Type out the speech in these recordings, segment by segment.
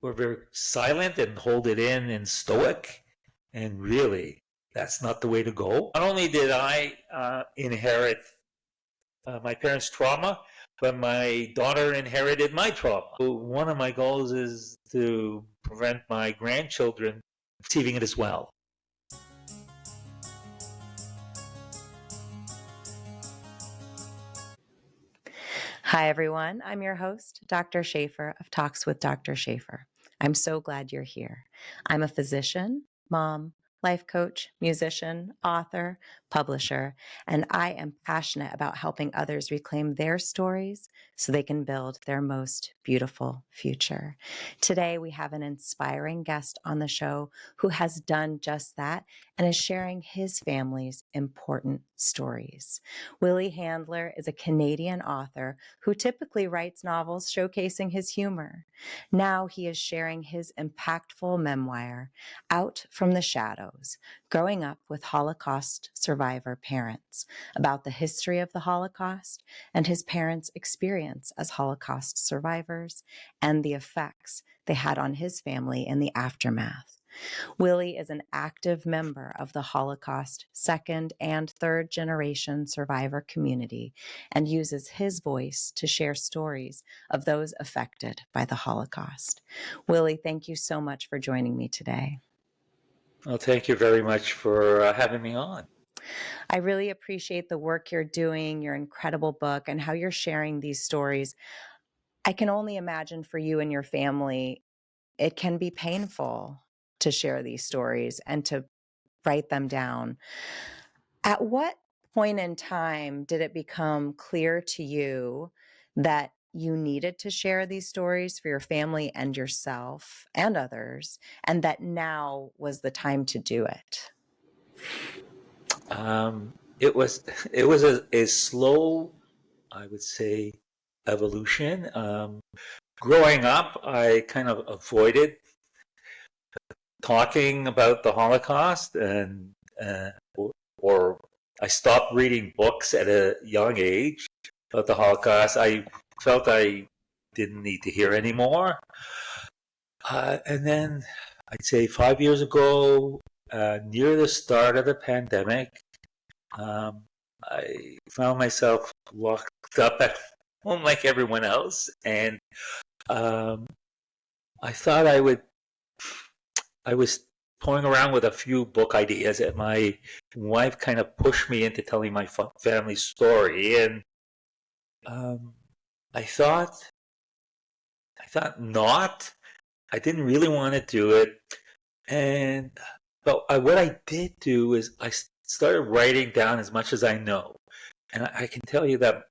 we're very silent and hold it in and stoic. And really, that's not the way to go. Not only did I inherit my parents' trauma, but my daughter inherited my trauma. So one of my goals is to prevent my grandchildren receiving it as well. Hi, everyone. I'm your host, Dr. Shafer of Talks with Dr. Shafer. I'm so glad you're here. I'm a physician, mom, life coach, musician, author, publisher, and I am passionate about helping others reclaim their stories so they can build their most beautiful future. Today, we have an inspiring guest on the show who has done just that and is sharing his family's important stories. Willie Handler is a Canadian author who typically writes novels showcasing his humor. Now he is sharing his impactful memoir, Out from the Shadows, Growing Up with Holocaust Survivor Parents, about the history of the Holocaust and his parents' experience as Holocaust survivors and the effects they had on his family in the aftermath. Willie is an active member of the Holocaust second and third generation survivor community and uses his voice to share stories of those affected by the Holocaust. Willie, thank you so much for joining me today. Well, thank you very much for having me on. I really appreciate the work you're doing, your incredible book, and how you're sharing these stories. I can only imagine for you and your family, it can be painful to share these stories and to write them down. At what point in time did it become clear to you that you needed to share these stories for your family and yourself and others, and that now was the time to do it? It was a slow, I would say, evolution. Growing up, I kind of avoided talking about the Holocaust, and or I stopped reading books at a young age about the Holocaust. I felt I didn't need to hear anymore. And then I'd say 5 years ago, near the start of the pandemic, I found myself locked up at home like everyone else, and I thought I was toying around with a few book ideas, and my wife kind of pushed me into telling my family story, and um, I thought not. I didn't really want to do it, and but what I did do is I started writing down as much as I know, and I can tell you that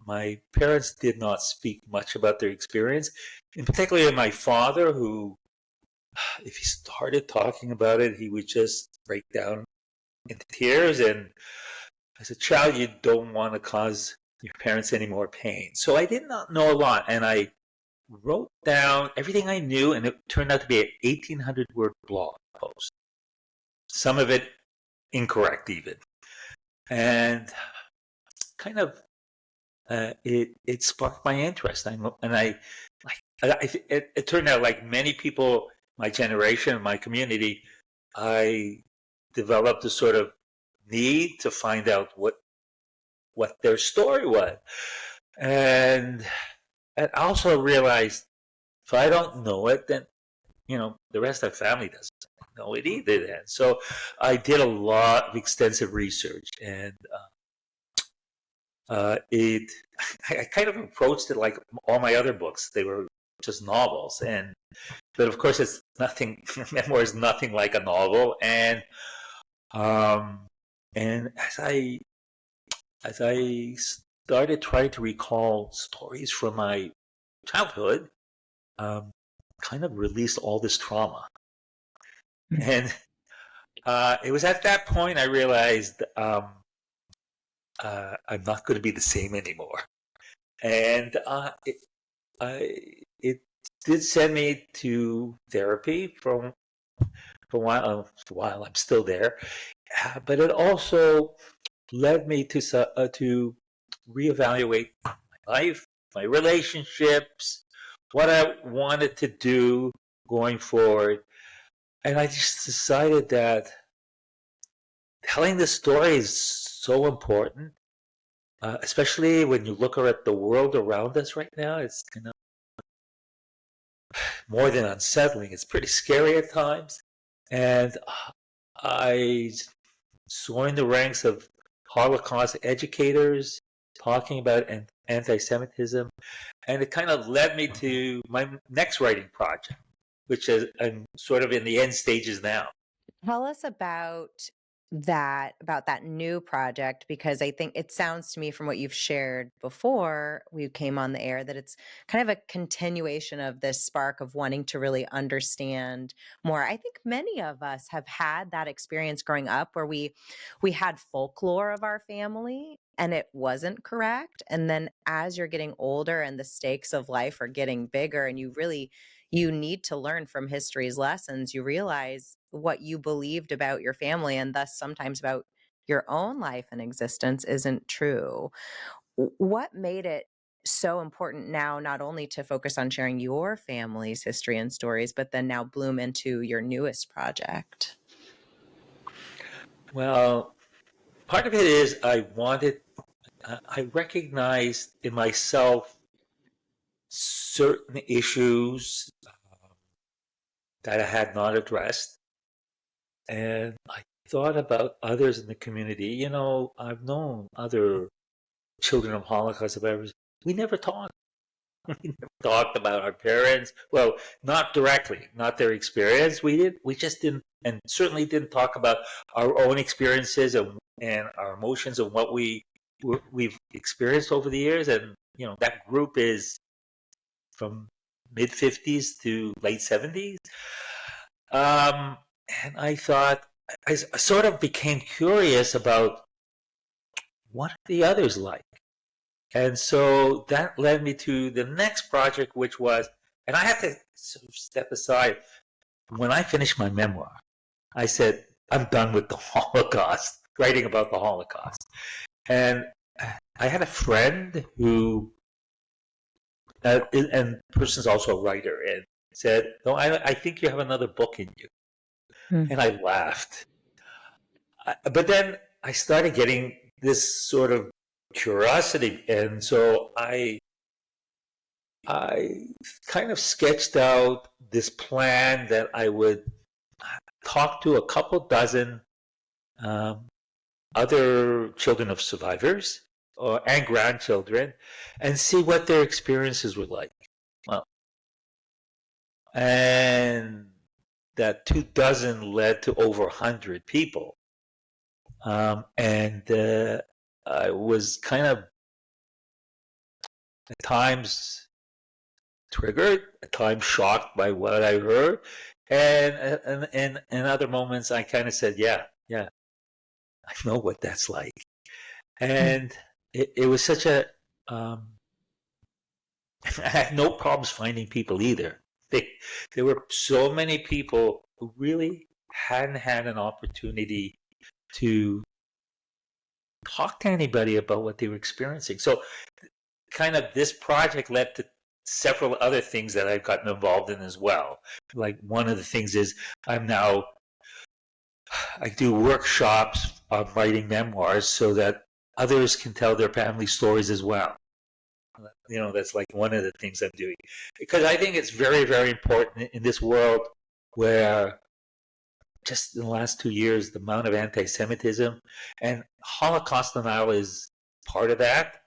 my parents did not speak much about their experience, in particular my father, who, if he started talking about it, he would just break down into tears. And as a child, you don't want to cause your parents any more pain. So I did not know a lot, and I wrote down everything I knew, and it turned out to be an 1,800-word blog post. Some of it incorrect, even, and kind of it sparked my interest. It turned out, like many people, my generation, my community, I developed a sort of need to find out what their story was, and I also realized if I don't know it, then the rest of the family doesn't know it either. Then, so I did a lot of extensive research, and it I kind of approached it like all my other books. They were just novels, but of course it's nothing. Memoir is nothing like a novel, and as I started trying to recall stories from my childhood, kind of released all this trauma. And it was at that point I realized I'm not going to be the same anymore. And it did send me to therapy for a while. While I'm still there, but it also led me to reevaluate my life, my relationships, what I wanted to do going forward. And I just decided that telling the story is so important, especially when you look at the world around us right now. It's more than unsettling. It's pretty scary at times. And I joined the ranks of Holocaust educators talking about anti Semitism. And it kind of led me to my next writing project, which is I'm sort of in the end stages now. Tell us about that new project, because I think it sounds to me from what you've shared before we came on the air that it's kind of a continuation of this spark of wanting to really understand more. I think many of us have had that experience growing up where we had folklore of our family and it wasn't correct. And then as you're getting older and the stakes of life are getting bigger and you need to learn from history's lessons, you realize what you believed about your family and thus sometimes about your own life and existence isn't true. What made it so important now, not only to focus on sharing your family's history and stories, but then now bloom into your newest project? Well, part of it is I recognized in myself certain issues that I had not addressed. And I thought about others in the community. I've known other children of Holocaust survivors. We never talked. We never talked about our parents. Well, not directly, not their experience. We just didn't, and certainly didn't talk about our own experiences and our emotions and what we've experienced over the years. And that group is from mid 50s to late 70s. Um, and I thought I sort of became curious about what are the others like. And so that led me to the next project, which was, and I have to sort of step aside. When I finished my memoir, I said, I'm done with the Holocaust, writing about the Holocaust. And I had a friend who, and the person's also a writer, and said, no, I think you have another book in you. Hmm. And I laughed. But then I started getting this sort of curiosity. And so I kind of sketched out this plan that I would talk to a couple dozen um, other children of survivors and grandchildren and see what their experiences were like. Well, and that 2 dozen led to over 100 people. And I was kind of at times triggered, at times shocked by what I heard, and in other moments I kind of said, "Yeah, yeah, I know what that's like." Hmm. And it was such a I had no problems finding people either. They, there were so many people who really hadn't had an opportunity to talk to anybody about what they were experiencing. So kind of this project led to several other things that I've gotten involved in as well. Like one of the things is I do workshops on writing memoirs so that others can tell their family stories as well. That's like one of the things I'm doing because I think it's very, very important in this world where just in the last 2 years, the amount of anti-Semitism and Holocaust denial is part of that.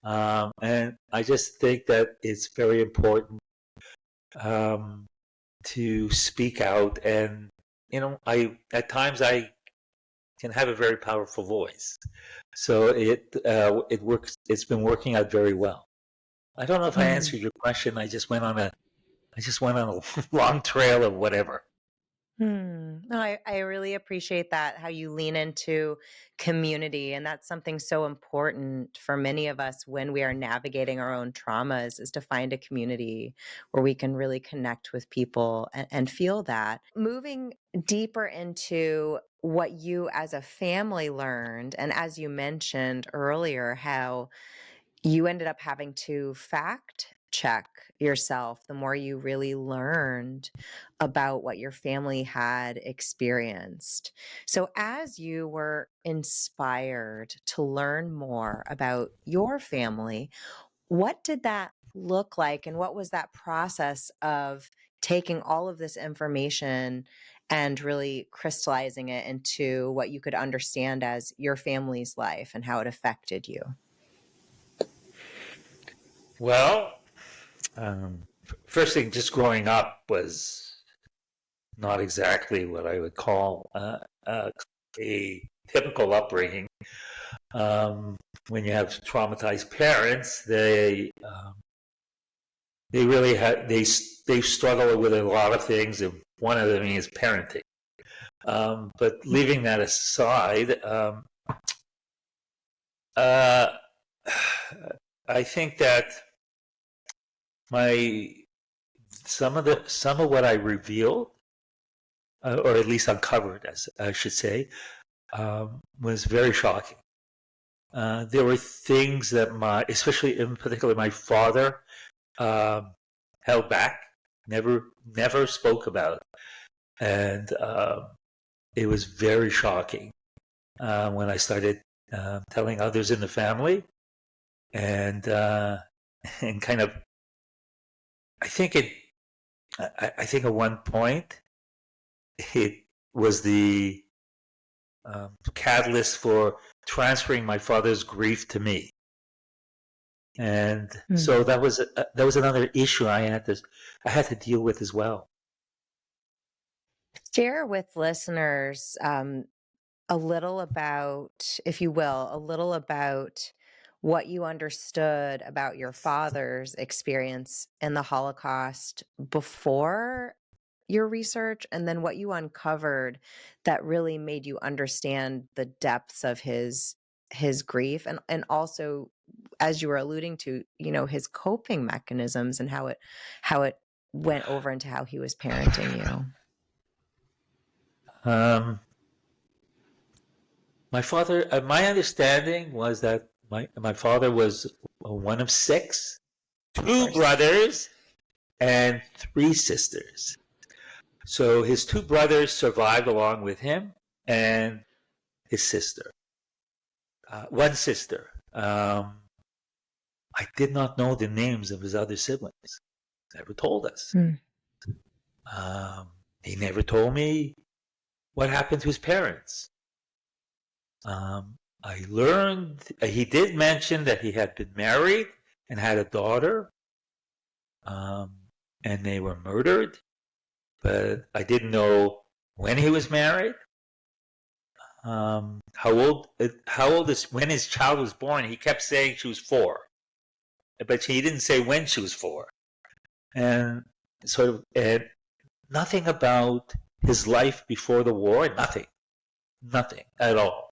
And I just think that it's very important um, to speak out. And I at times I can have a very powerful voice, so it works. It's been working out very well. I don't know if I Hmm. answered your question. I just went on a long trail of whatever. No, I really appreciate that, how you lean into community. And that's something so important for many of us when we are navigating our own traumas, is to find a community where we can really connect with people and feel that. Moving deeper into what you as a family learned, and as you mentioned earlier, how you ended up having to fact check yourself, the more you really learned about what your family had experienced. So, as you were inspired to learn more about your family, what did that look like? And what was that process of taking all of this information and really crystallizing it into what you could understand as your family's life and how it affected you? Well, first thing, just growing up was not exactly what I would call a typical upbringing. When you have traumatized parents, they really had they struggle with a lot of things, and one of them is parenting. But leaving that aside, uh, I think that my some of what I revealed, or at least uncovered, as I should say, was very shocking. There were things that especially in particular, my father held back, never spoke about, and it was very shocking when I started telling others in the family, and and kind of, I think it, I think at one point it was the catalyst for transferring my father's grief to me. And so that was another issue I had to deal with as well. Share with listeners a little about, if you will, a little about what you understood about your father's experience in the Holocaust before your research, and then what you uncovered that really made you understand the depths of his grief, and also, as you were alluding to, his coping mechanisms and how it went over into how he was parenting you. Um, my father, my understanding was that my father was one of six, two brothers and three sisters. So his two brothers survived along with him, and his sister, one sister. I did not know the names of his other siblings. Never told us. Um, he never told me what happened to his parents. I learned he did mention that he had been married and had a daughter, and they were murdered, but I didn't know when he was married. How old is when his child was born? He kept saying she was 4, but he didn't say when she was 4, and and nothing about his life before the war. Nothing at all.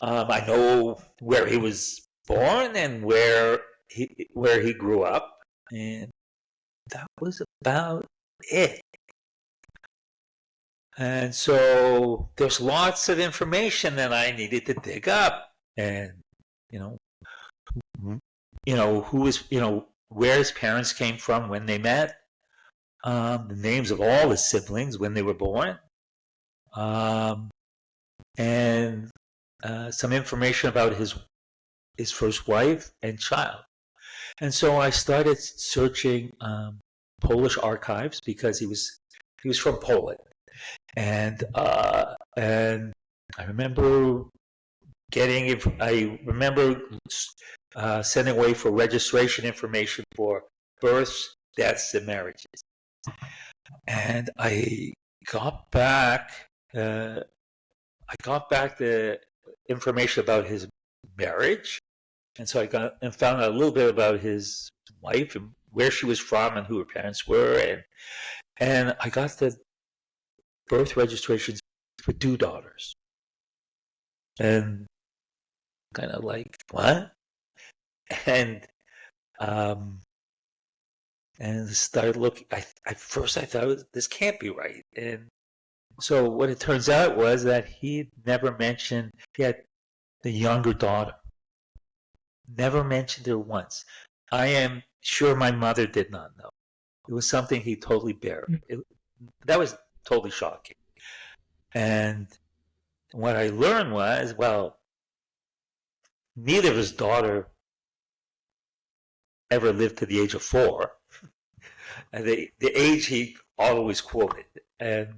I know where he was born and where he grew up, and that was about it. And so there's lots of information that I needed to dig up, and you know, who is where his parents came from when they met, the names of all his siblings when they were born, and some information about his first wife and child. And so I started searching Polish archives because he was from Poland, and I remember sending away for registration information for births, deaths, and marriages. And I got back the information about his marriage, and so I found out a little bit about his wife and where she was from and who her parents were, and I got the birth registrations for 2 daughters, and kind of like, what? And um, and started looking. At first I thought, this can't be right, and so what it turns out was that he never mentioned he had the younger daughter. Never mentioned her once. I am sure my mother did not know. It was something he totally buried. That was totally shocking. And what I learned was, well, neither of his daughter ever lived to the age of 4. And the age he always quoted. And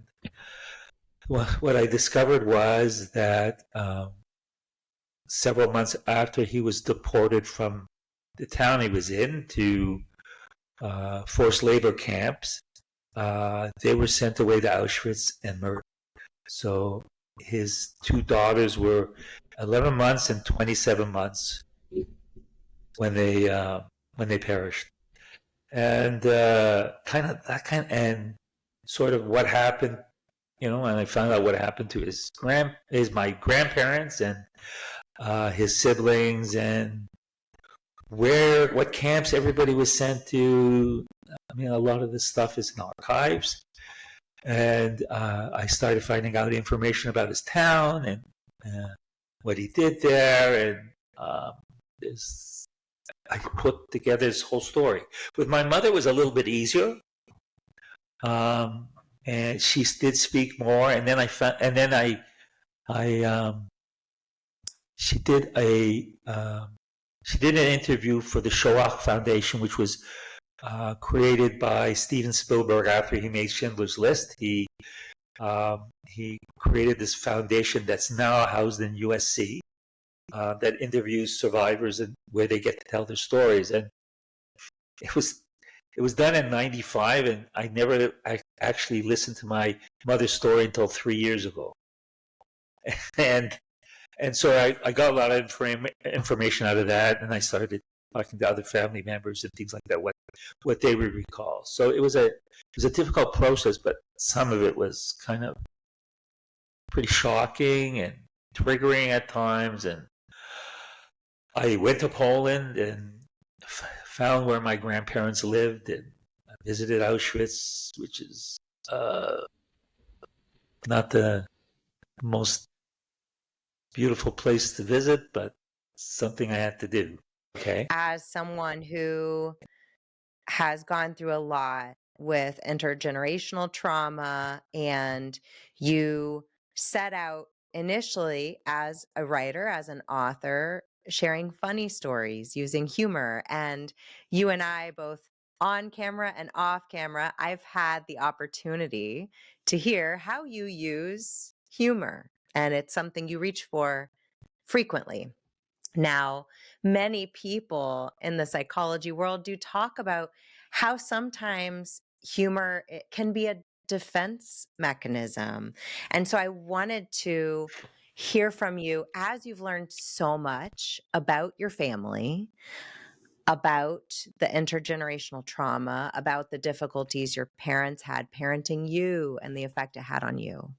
what I discovered was that several months after he was deported from the town he was in to forced labor camps, they were sent away to Auschwitz and murdered. So his 2 daughters were 11 months and 27 months when they perished. And and sort of what happened, and I found out what happened to my grandparents and his siblings, and what camps everybody was sent to. I mean, a lot of this stuff is in archives. And I started finding out information about his town and what he did there. And I put together his whole story. With my mother, it was a little bit easier. And she did speak more. And then she did an interview for the Shoah Foundation, which was created by Steven Spielberg after he made Schindler's List. He created this foundation that's now housed in USC that interviews survivors and where they get to tell their stories. And it was done in '95, and I actually listened to my mother's story until 3 years ago. And so I got a lot of information out of that, and I started talking to other family members and things like that, what they would recall. So it was a difficult process, but some of it was kind of pretty shocking and triggering at times. And I went to Poland and found where my grandparents lived, and I visited Auschwitz, which is not the most beautiful place to visit, but something I had to do. Okay. As someone who has gone through a lot with intergenerational trauma, and you set out initially as a writer, as an author, sharing funny stories, using humor. And you and I both, on camera and off camera, I've had the opportunity to hear how you use humor, and it's something you reach for frequently. Now, many people in the psychology world do talk about how sometimes humor, it can be a defense mechanism. And so I wanted to hear from you, as you've learned so much about your family, about the intergenerational trauma, about the difficulties your parents had parenting you and the effect it had on you.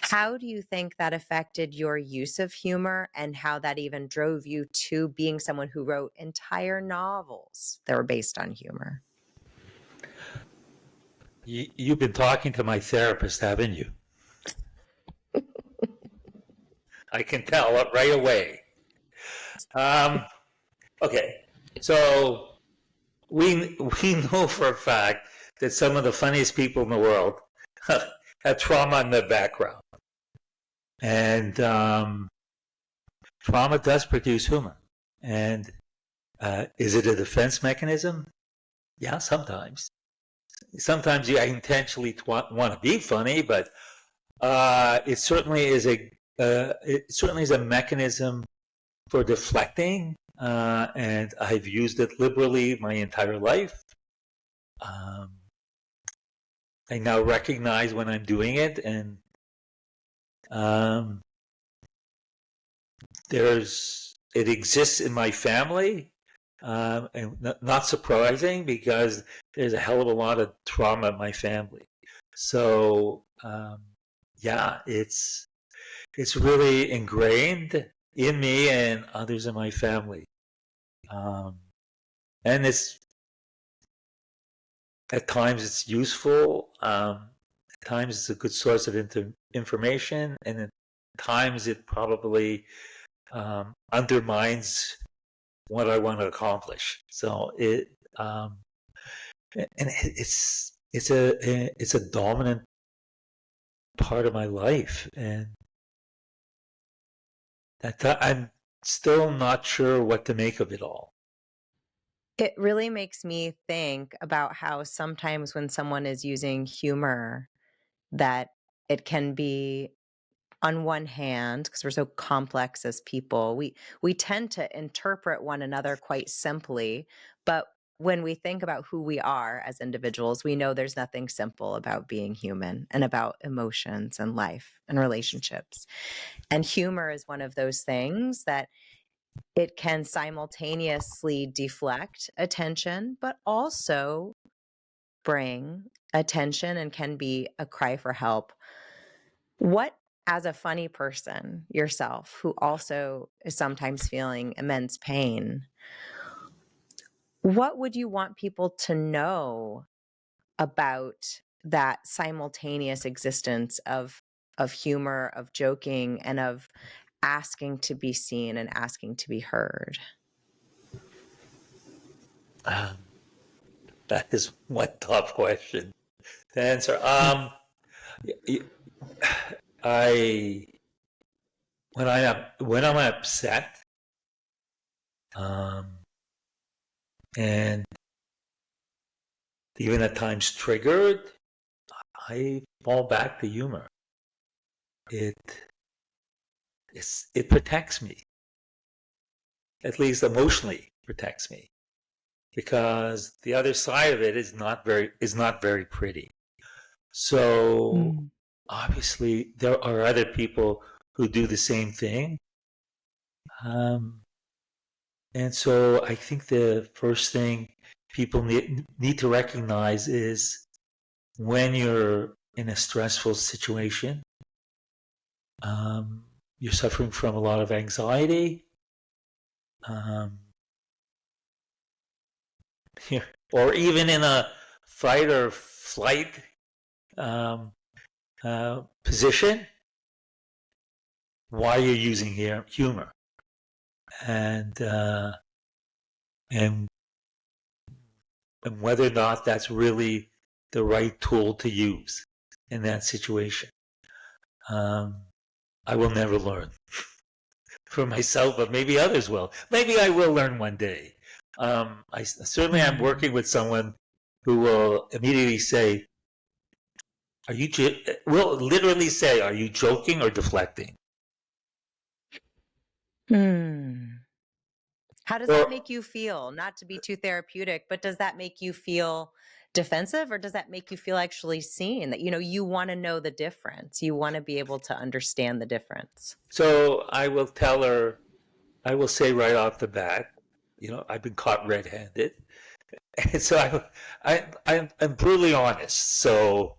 How do you think that affected your use of humor, and how that even drove you to being someone who wrote entire novels that were based on humor? You've been talking to my therapist, haven't you? I can tell it right away. Okay, so we know for a fact that some of the funniest people in the world have trauma in their background, and trauma does produce humor. And is it a defense mechanism? Yeah, sometimes. Sometimes I intentionally want to be funny, but it certainly is a mechanism for deflecting, and I've used it liberally my entire life. I now recognize when I'm doing it, and it exists in my family, and not surprising because there's a hell of a lot of trauma in my family. So yeah, it's really ingrained in me and others in my family, and at times it's useful. At times it's a good source of information, and at times it probably undermines what I want to accomplish. So and it's a dominant part of my life, and I'm still not sure what to make of it all. It really makes me think about how sometimes when someone is using humor, that it can be, on one hand, because we're so complex as people, we tend to interpret one another quite simply, but when we think about who we are as individuals, we know there's nothing simple about being human and about emotions and life and relationships. And humor is one of those things that it can simultaneously deflect attention, but also bring attention and can be a cry for help. What, as a funny person yourself, who also is sometimes feeling immense pain, what would you want people to know about that simultaneous existence of humor, of joking, and of asking to be seen and asking to be heard? Um, that is one tough question to answer. I when I'm upset, um, and even at times triggered, I fall back to humor. It it protects me, at least emotionally protects me, because the other side of it is not very pretty. So Mm. obviously there are other people who do the same thing. Um, and so I think the first thing people need to recognize is when you're in a stressful situation, you're suffering from a lot of anxiety, um, or even in a fight or flight um, position, why you're using humor, and uh, and and whether or not that's really the right tool to use in that situation. Um, I will never learn for myself, but maybe others will. Maybe I will learn one day. I certainly am Mm. working with someone who will immediately say, "Are you?" Will literally say, "Are you joking or deflecting?" Hmm. How does that Or make you feel? Not to be too therapeutic, but does that make you feel defensive, or does that make you feel actually seen, that you want to know the difference? You want to be able to understand the difference. so I will tell her. I will say right off the bat, I've been caught red-handed, and so I'm brutally honest. So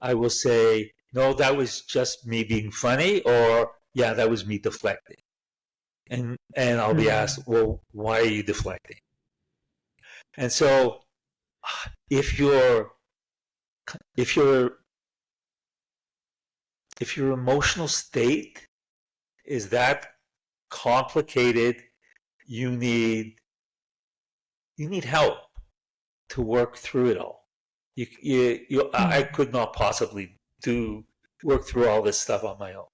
I will say, no, that was just me being funny, or yeah, that was me deflecting. And I'll be asked, Mm. well, why are you deflecting? And so if your if your if your emotional state is that complicated, you need you need help to work through it all. I Mm. could not possibly do work through all this stuff on my own.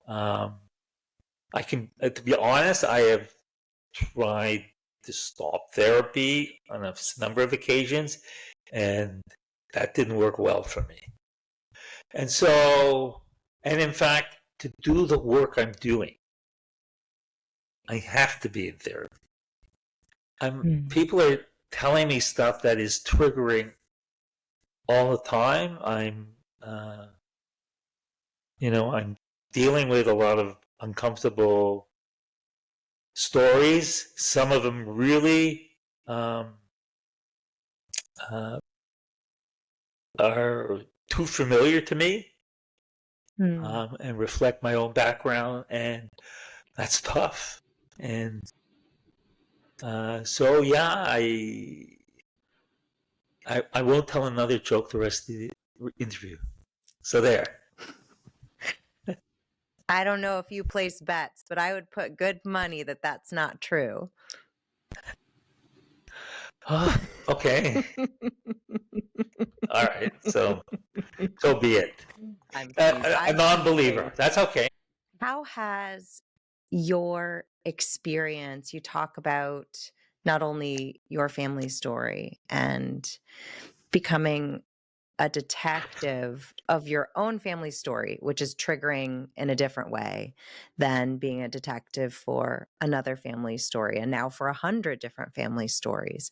Um, I can, to be honest, I have tried to stop therapy on a number of occasions, and that didn't work well for me. And so, and in fact, to do the work I'm doing, I have to be in therapy. Mm. People are telling me stuff that is triggering all the time. I'm dealing with a lot of uncomfortable stories. Some of them really um, uh, are too familiar to me, Mm. and reflect my own background, and that's tough. And so, yeah, I won't tell another joke the rest of the interview. So there. I don't know if you place bets, but I would put good money that that's not true. Okay. All right. So be it. I'm teasing. A I'm non-believer. teasing. That's okay. How has your experience, you talk about not only your family story and becoming a detective of your own family story, which is triggering in a different way than being a detective for another family story, and now for 100 different family stories.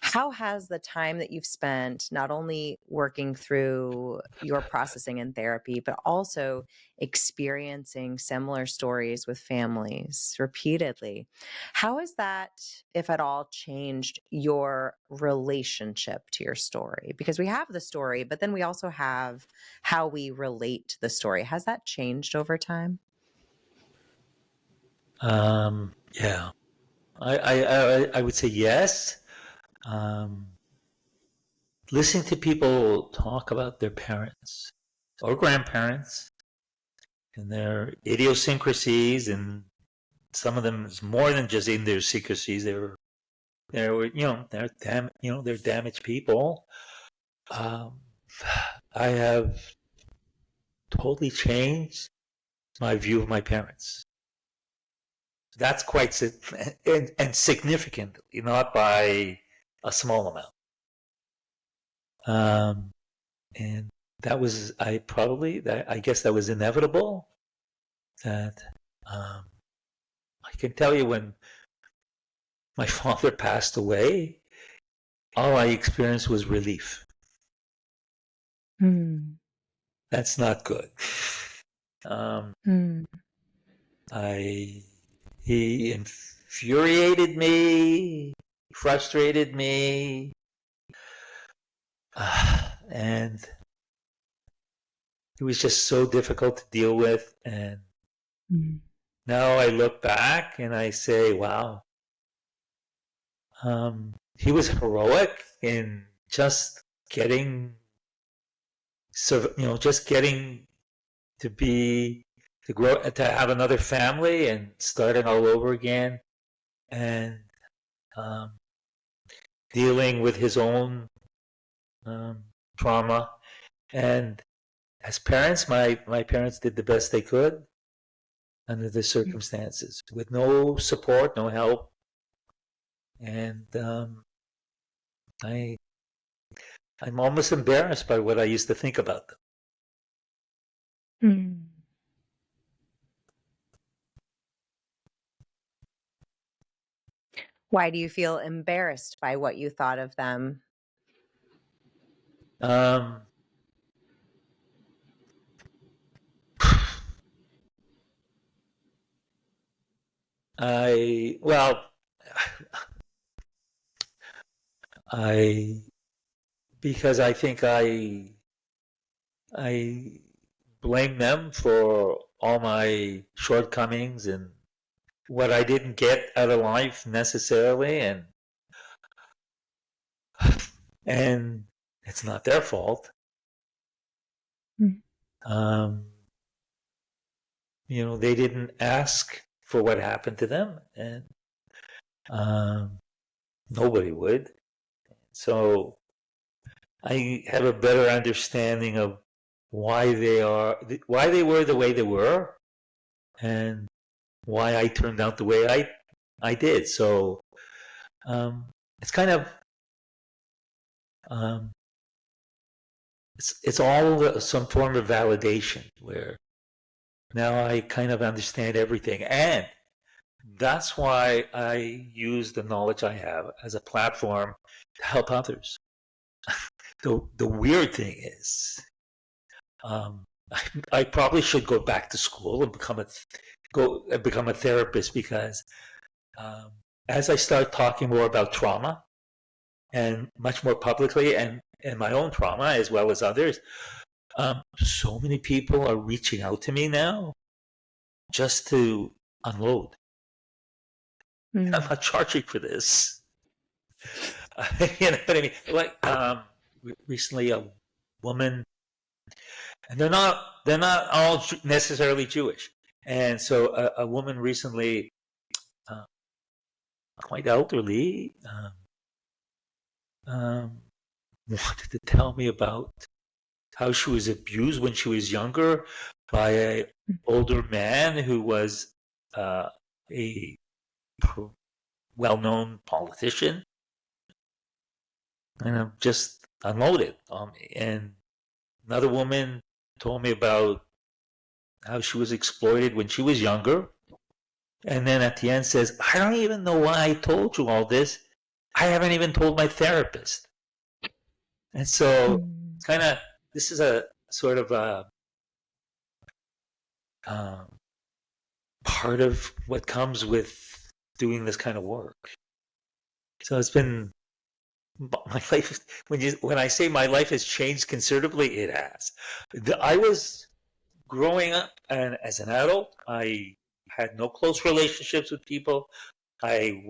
How has the time that you've spent not only working through your processing and therapy, but also experiencing similar stories with families repeatedly, how has that, if at all, changed your relationship to your story? Because we have the story, but then we also have how we relate to the story. Has that changed over time? Yeah. I would say yes. Um, Listening to people talk about their parents or grandparents and their idiosyncrasies, and some of them is more than just idiosyncrasies. They're damaged people. Um, I have totally changed my view of my parents. That's quite and significantly, not by a small amount. Um, and that was I guess that was inevitable. That um, I can tell you, when my father passed away, all I experienced was relief. Hmm. That's not good. Um, Hmm. I He infuriated me, frustrated me, and it was just so difficult to deal with. And Hmm. now I look back and I say, wow, he was heroic in just getting, just getting to be, to grow, to have another family and starting all over again, and um, dealing with his own um, trauma. And as parents, my parents did the best they could under the circumstances, with no support, no help. And I I'm almost embarrassed by what I used to think about them. Hmm. Why do you feel embarrassed by what you thought of them? Um, I well, I because I think I blame them for all my shortcomings and what I didn't get out of life necessarily, and it's not their fault. Hmm. Um, they didn't ask for what happened to them, and um, nobody would. So I have a better understanding of why they were the way they were, and why I turned out the way I did. So um, it's kind of um, it's all some form of validation, where now I kind of understand everything, and that's why I use the knowledge I have as a platform to help others. The weird thing is, um, I probably should go back to school and become a therapist, because um, as I start talking more about trauma, and much more publicly, and my own trauma as well as others, so many people are reaching out to me now just to unload. I'm Hmm. not charging for this. You know what I mean? Like recently, a woman, and they're not all necessarily Jewish, and so a woman recently, uh, quite elderly, wanted to tell me about how she was abused when she was younger by a older man who was a well-known politician, and I'm just unloaded on me. And another woman told me about how she was exploited when she was younger, and then at the end says, "I don't even know why I told you all this. I haven't even told my therapist." And so, Mm. kind of, this is a sort of a um, part of what comes with doing this kind of work. So it's been my life. When I say my life has changed considerably, it has. I was growing up, and as an adult, I had no close relationships with people. I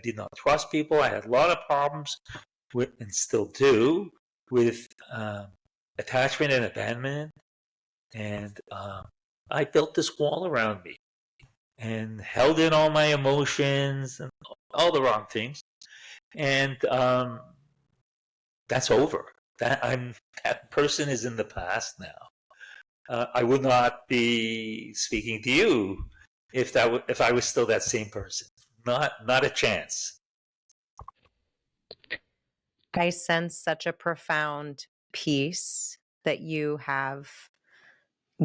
did not trust people. I had a lot of problems with, and still do, with attachment and abandonment. And I built this wall around me and held in all my emotions and all the wrong things. And that's over. That person is in the past now. I would not be speaking to you if I was still that same person. Not a chance. I sense such a profound peace that you have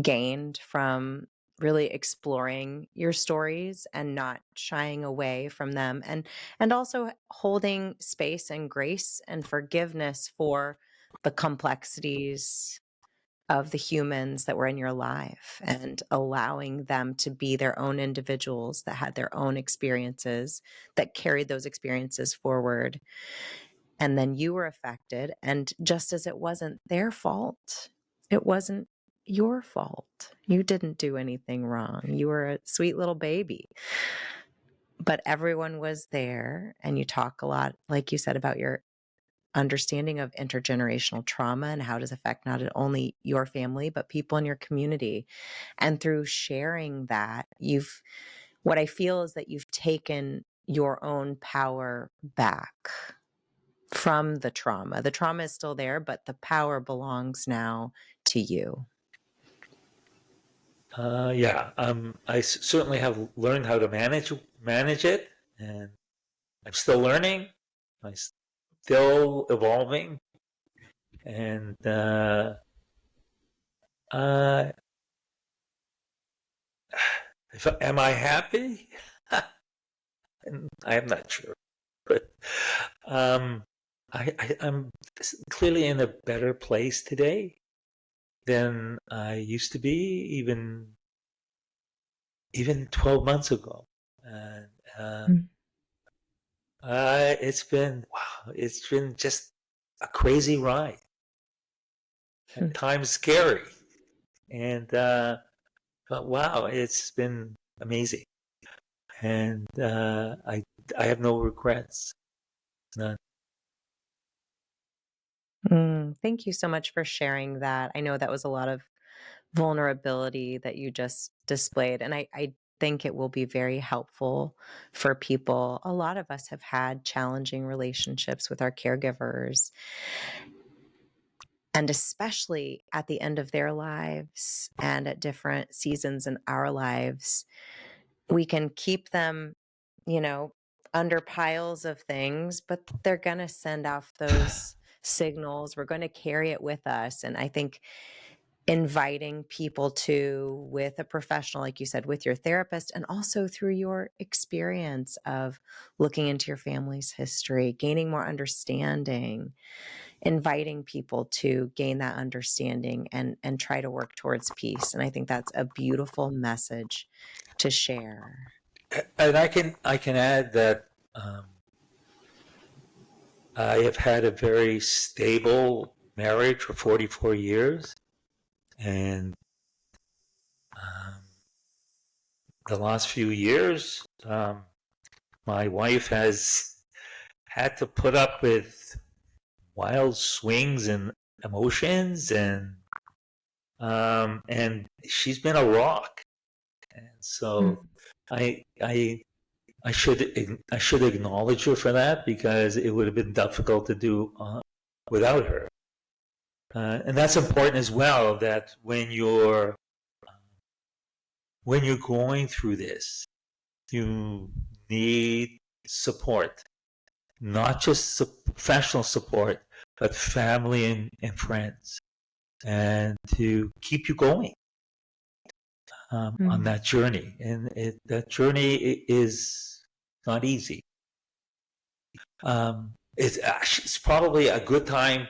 gained from really exploring your stories and not shying away from them, and also holding space and grace and forgiveness for the complexities of the humans that were in your life, and allowing them to be their own individuals that had their own experiences, that carried those experiences forward. And then you were affected. And just as it wasn't their fault, it wasn't your fault. You didn't do anything wrong. You were a sweet little baby. But everyone was there. And you talk a lot, like you said, about your understanding of intergenerational trauma and how it does affect not only your family, but people in your community. And through sharing that, what I feel is that you've taken your own power back from the trauma. The trauma is still there, but the power belongs now to you. Yeah, I certainly have learned how to manage it, and I'm still learning. I'm still evolving, and uh, am I happy? I am not sure, but um, I'm clearly in a better place today than I used to be, even 12 months ago. And Mm. it's been just a crazy ride. At times scary, and but wow, it's been amazing, and I have no regrets, none. Thank you so much for sharing that. I know that was a lot of vulnerability that you just displayed, and I think it will be very helpful for people. A lot of us have had challenging relationships with our caregivers, and especially at the end of their lives and at different seasons in our lives, we can keep them, you know, under piles of things, but they're going to send off those signals. We're going to carry it with us. And I think inviting people to, with a professional, like you said, with your therapist, and also through your experience of looking into your family's history, gaining more understanding, inviting people to gain that understanding and try to work towards peace. And I think that's a beautiful message to share. And I can add that I have had a very stable marriage for 44 years, and um, the last few years, my wife has had to put up with wild swings and emotions, and she's been a rock. And so I I should acknowledge her for that, because it would have been difficult to do without her. And that's important as well. That when you're going through this, you need support, not just professional support, but family and friends, and to keep you going on that journey. And that journey is not easy. It's probably a good time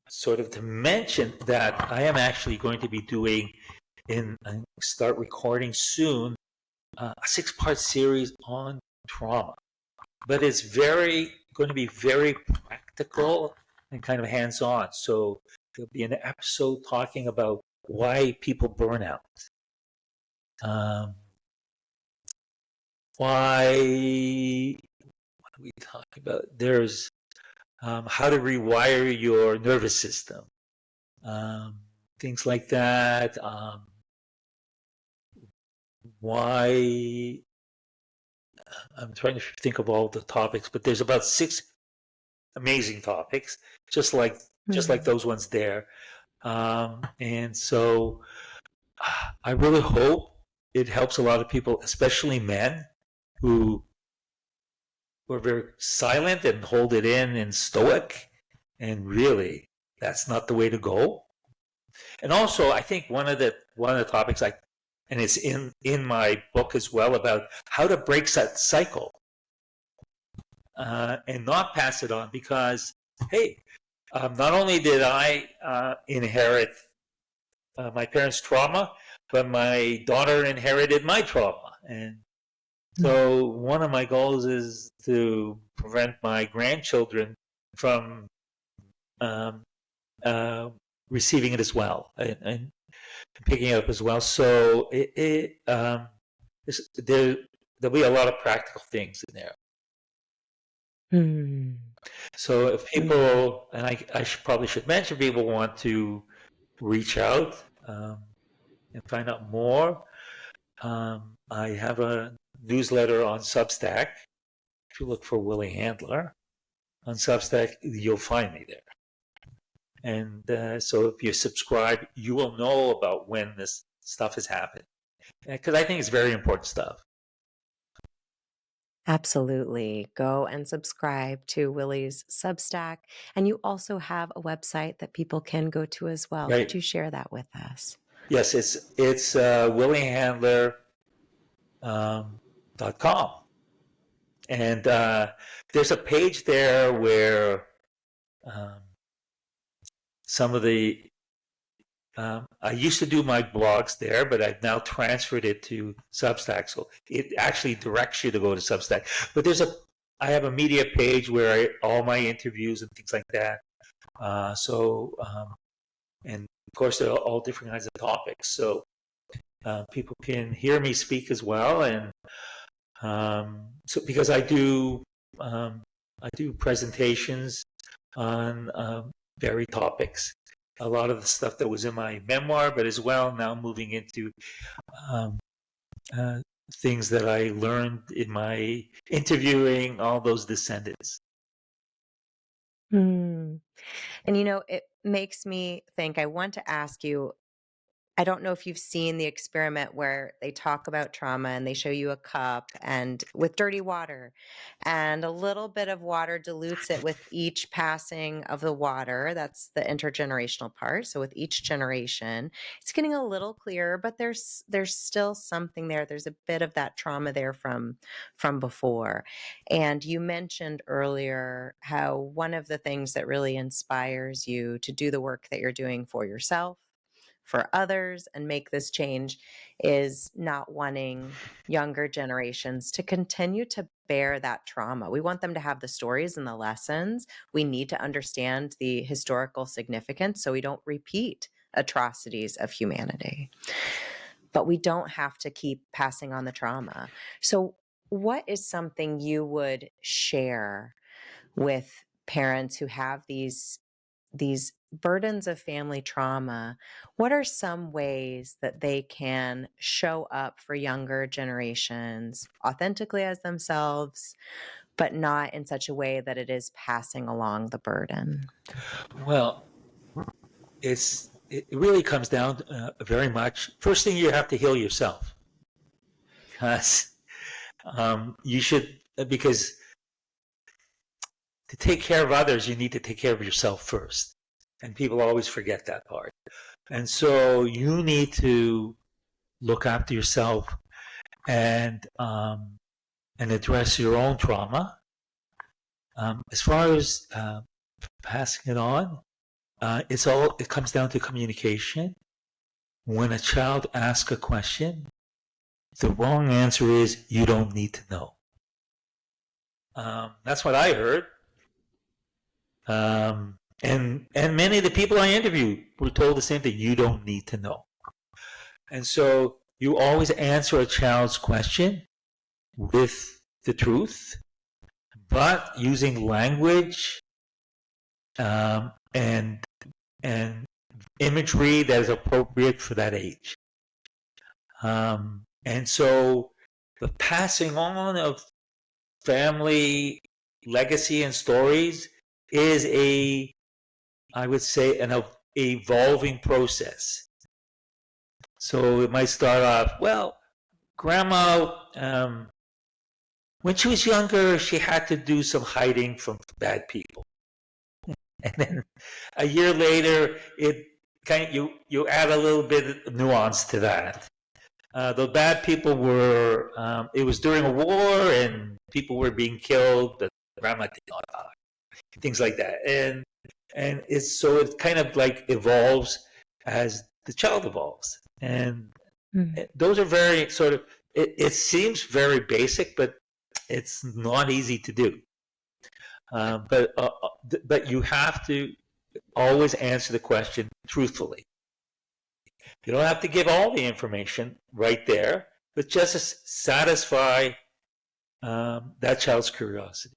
sort of to mention that I am actually going to be doing start recording soon a 6-part series on trauma, but it's going to be very practical and kind of hands-on. So there'll be an episode talking about why people burn out, why what are we talking about? There's how to rewire your nervous system, things like that. Why I'm trying to think of all the topics, but there's about 6 amazing topics, just like those ones there. And so I really hope it helps a lot of people, especially men who were very silent and hold it in and stoic. And really, that's not the way to go. And also, I think one of the topics and it's in my book as well, about how to break that cycle and not pass it on, because hey, not only did I inherit my parents' trauma, but my daughter inherited my trauma. And so one of my goals is to prevent my grandchildren from receiving it as well, and picking it up as well. So there'll be a lot of practical things in there. So if people, and I probably should mention, people want to reach out and find out more, I have a newsletter on Substack. If you look for Willie Handler on Substack, you'll find me there. And so if you subscribe, you will know about when this stuff is happening, because I think it's very important stuff. Absolutely. Go and subscribe to Willie's Substack. And you also have a website that people can go to as well. Right. Could you share that with us? Yes, it's williehandler.com. And there's a page there where some of the I used to do my blogs there, but I've now transferred it to Substack. So it actually directs you to go to Substack. But I have a media page where all my interviews and things like that. And of course, there are all different kinds of topics. So people can hear me speak as well. And so because I do presentations on varied topics. A lot of the stuff that was in my memoir, but as well now moving into things that I learned in my interviewing all those descendants. And it makes me think, I want to ask you, I don't know if you've seen the experiment where they talk about trauma and they show you a cup and with dirty water, and a little bit of water dilutes it with each passing of the water. That's the intergenerational part. So with each generation, it's getting a little clearer, but there's still something there. There's a bit of that trauma there from before. And you mentioned earlier how one of the things that really inspires you to do the work that you're doing for yourself, for others, and make this change is not wanting younger generations to continue to bear that trauma. We want them to have the stories and the lessons. We need to understand the historical significance so we don't repeat atrocities of humanity. But we don't have to keep passing on the trauma. So what is something you would share with parents who have these burdens of family trauma, what are some ways that they can show up for younger generations authentically as themselves, but not in such a way that it is passing along the burden? Well, it really comes down very much. First thing, you have to heal yourself, because you should, because to take care of others, you need to take care of yourself first. And people always forget that part. And so you need to look after yourself and address your own trauma. As far as passing it on, it comes down to communication. When a child asks a question, the wrong answer is you don't need to know. That's what I heard. And many of the people I interviewed were told the same thing: you don't need to know. And so you always answer a child's question with the truth, but using language and imagery that is appropriate for that age. And so the passing on of family legacy and stories is I would say, an evolving process. So it might start off, well, grandma, when she was younger, she had to do some hiding from bad people. And then a year later, it kind of, you add a little bit of nuance to that. The bad people were, it was during a war and people were being killed, but grandma did not die. Things like that. And it kind of like evolves as the child evolves. And those are very sort of, it seems very basic, but it's not easy to do. But you have to always answer the question truthfully. You don't have to give all the information right there, but just to satisfy that child's curiosity.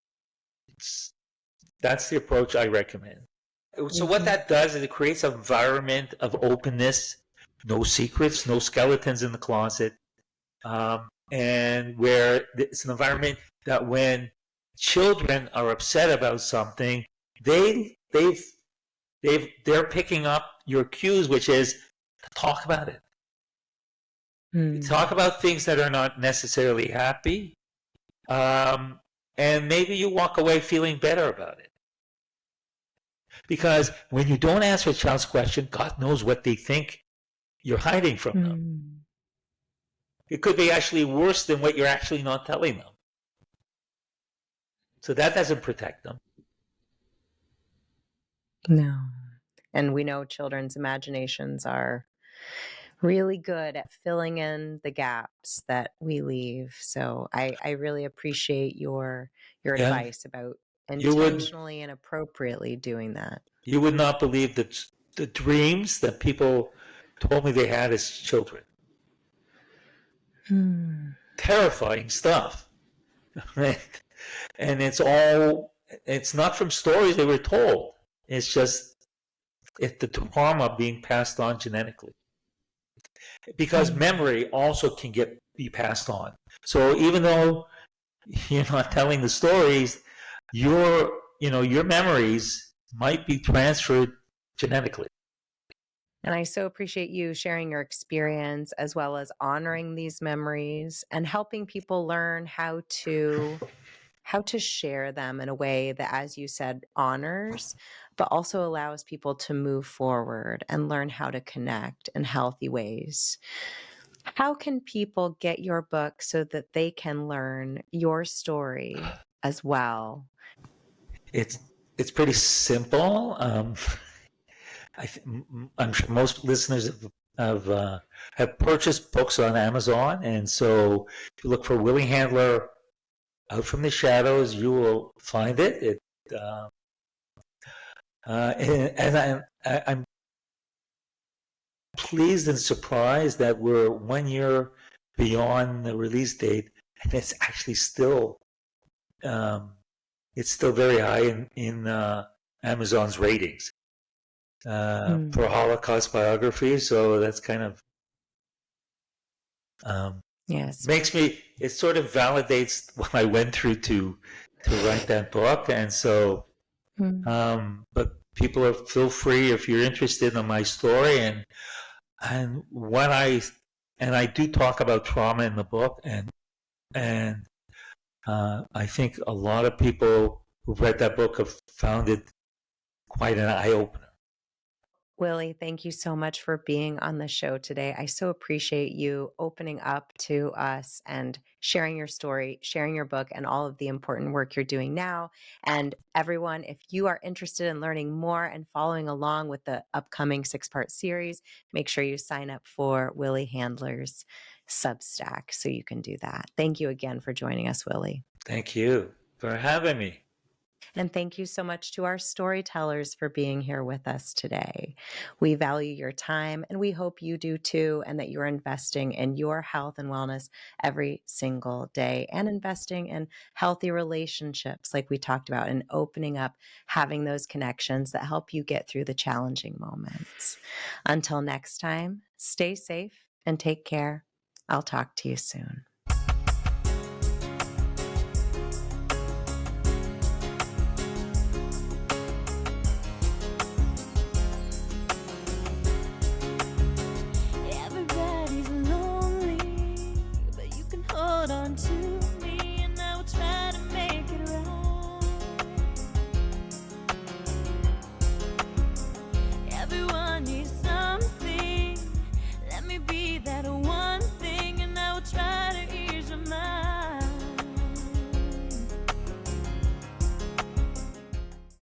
That's the approach I recommend. So what that does is it creates an environment of openness, no secrets, no skeletons in the closet, and where it's an environment that when children are upset about something, they're picking up your cues, which is talk about it. Talk about things that are not necessarily happy, and maybe you walk away feeling better about it. Because when you don't answer a child's question, God knows what they think you're hiding from them. It could be actually worse than what you're actually not telling them. So that doesn't protect them. No. And we know children's imaginations are really good at filling in the gaps that we leave. So I really appreciate your advice about intentionally and appropriately doing that. You would not believe the dreams that people told me they had as children. Terrifying stuff. Right? And it's not from stories they were told. It's just the trauma being passed on genetically. Because memory also can be passed on. So even though you're not telling the stories, your memories might be transferred genetically. And I so appreciate you sharing your experience as well as honoring these memories and helping people learn how to share them in a way that, as you said, honors, but also allows people to move forward and learn how to connect in healthy ways. How can people get your book so that they can learn your story as well? It's pretty simple. I'm sure most listeners have purchased books on Amazon, and so if you look for Willie Handler, Out from the Shadows, you will find it. And I'm pleased and surprised that we're 1 year beyond the release date, and it's actually still very high in Amazon's ratings. Mm. for Holocaust biography. So that's kind of um, Yes. makes me. It sort of validates what I went through to write that book, and so. Mm. But people are feel free if you're interested in my story, and when I do talk about trauma in the book, and I think a lot of people who've read that book have found it quite an eye opener. Willie, thank you so much for being on the show today. I so appreciate you opening up to us and sharing your story, sharing your book, and all of the important work you're doing now. And everyone, if you are interested in learning more and following along with the upcoming 6-part series, make sure you sign up for Willie Handler's Substack so you can do that. Thank you again for joining us, Willie. Thank you for having me. And thank you so much to our storytellers for being here with us today. We value your time and we hope you do too, and that you're investing in your health and wellness every single day and investing in healthy relationships, like we talked about, and opening up, having those connections that help you get through the challenging moments. Until next time, stay safe and take care. I'll talk to you soon. Everybody's lonely, but you can hold on to